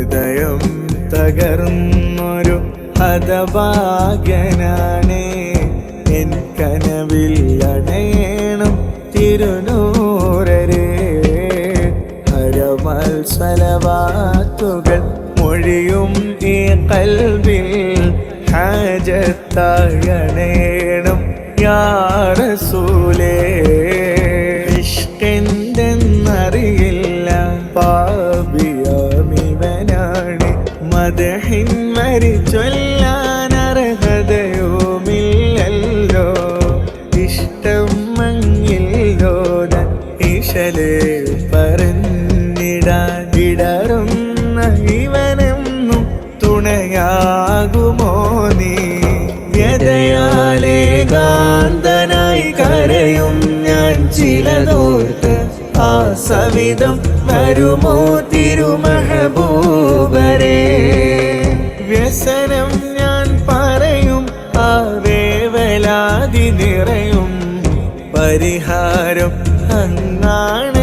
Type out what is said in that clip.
ഹൃദയം തകർന്നൊരു ഹതഭാഗ്യനാണേ. എൻ കനവിൽ അണയണം തിരുനൂറരേ. ഹരമൽ സ്വലവാത്തുകൾ മൊഴിയും ഈ ഖൽബിൽ ഹാജത്തായണേണം യാ റസൂലേ. ഇഷ്കെന്തെന്നറിയില്ല പാപിയാമിവനാണ്. മദഹിൻ മരിച്ചൊല്ലാൻ അർഹതയുമില്ലല്ലോ. ഇഷ്ടം മങ്ങില്ലോന ഇശലേ പറഞ്ഞിടാൻ ഇടറുന്ന ഇവനെന്നും തുണയാകുമോ നീ? വ്യതയാലേ കാന്തനായി കരയും ഞാൻ ചിലതോർത്ത്. ആ സവിധം വരുമോ തിരുമഹബൂബരേ? വ്യസനം ഞാൻ പറയും ആ വേവലാതി നിറയും. പരിഹാരം അങ്ങാണ്